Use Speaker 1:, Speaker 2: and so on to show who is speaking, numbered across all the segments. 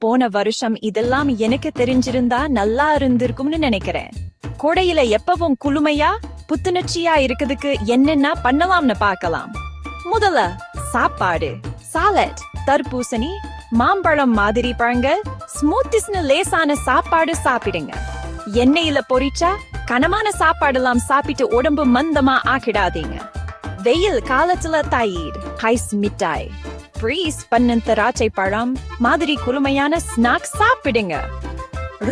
Speaker 1: போன வருஷம் இதெல்லாம் எனக்கு தெரிஞ்சிருந்தா நல்லா இருந்திருக்கும்னு நினைக்கிறேன். கோடையில எப்பவும் குளுமையா புத்துணர்ச்சியா இருக்கிறதுக்கு என்னென்ன பண்ணலாம்னு பார்க்கலாம். முதல்ல சாப்பாடு, சாலட், தர்பூசணி, மாம்பழம் மாதிரி பழங்கள், ஸ்மூத்திஸ்னு லேசான சாப்பாடு சாப்பிடுங்க. எண்ணெயில பொரிச்சா கனமான சாப்பாடெல்லாம் சாப்பிட்டு உடம்பு மந்தமா ஆக்கிடாதீங்க. வெயில் காலத்துல தயிர், ஐஸ் மிட்டாய், ஃப்ரீஸ் பண்ண திராட்சை பழம் மாதிரி குளுமையான ஸ்நாக்ஸ் சாப்பிடுங்க.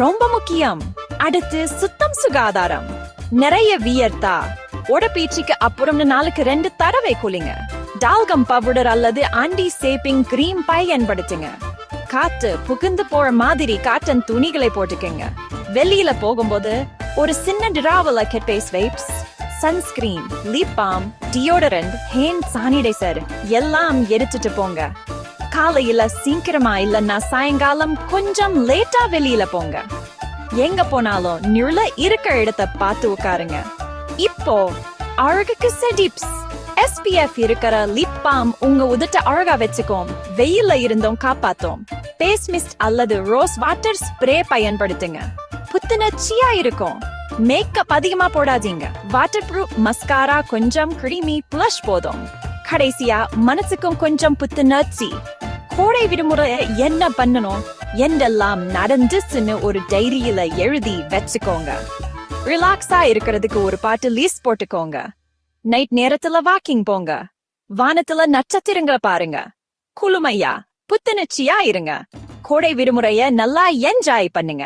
Speaker 1: ரொம்ப முக்கியம். அடுத்து சுத்தம் சுகாதாரம். நிறைய வியர்த்தா உடற்பயிற்சிக்கு அப்புறம் நாளுக்கு 2 தடவை குளிங்க. டால்கம் பவுடர் அல்லது ஆன்டி சேப்பிங் கிரீம் பயன்படுத்துங்க. காத்து புகுந்து போற மாதிரி காட்டன் துணிகளை போட்டுக்கங்க. வெளியில போகும்போது ஒரு சின்ன travel face wipes, sunscreen, lip balm, deodorant, hand sanitiser எல்லாம் எடுத்துட்டு போங்க. காலையில சீக்கிரமா இல்லன்னா சாயங்காலம் கொஞ்சம் லேட்டா வெளியில போங்க. எங்க போனாலும் நிழல இருக்க இடத்தை பார்த்து உட்காருங்க. இப்போ அழகுக்கு டிப்ஸ். SPF இருக்கிற லிப் பாம் உங்க உதட்ட அழகா வச்சுக்கோம், வெயில்ல இருந்தும் காப்பாத்தோம். பேஸ் மிஸ்ட் அல்லது ரோஸ் வாட்டர் ஸ்ப்ரே பயன்படுத்துங்க, புத்துணர்ச்சியா இருக்கும். மேக்கப் அதிகமா போடாதீங்க. வாட்டர் ப்ரூஃப் மஸ்காரா, கொஞ்சம் கிரீமி ப்ளஷ் போதும். கடைசியா மனசுக்கும் கொஞ்சம் புத்துணர்ச்சி. கோடை விடுமுறை என்ன பண்ணணும், என்னெல்லாம் நடந்துச்சுன்னு ஒரு டைரியில எழுதி வச்சுக்கோங்க. ரிலாக்ஸா இருக்கிறதுக்கு ஒரு பாட்டு லிஸ்ட் போட்டுக்கோங்க. நைட் நேரத்துல வாக்கிங் போங்க. வானத்துல நட்சத்திரங்களை பாருங்க. குளுமையா புத்துணர்ச்சியா இருங்க. கோடை விடுமுறைய நல்லா என்ஜாய் பண்ணுங்க.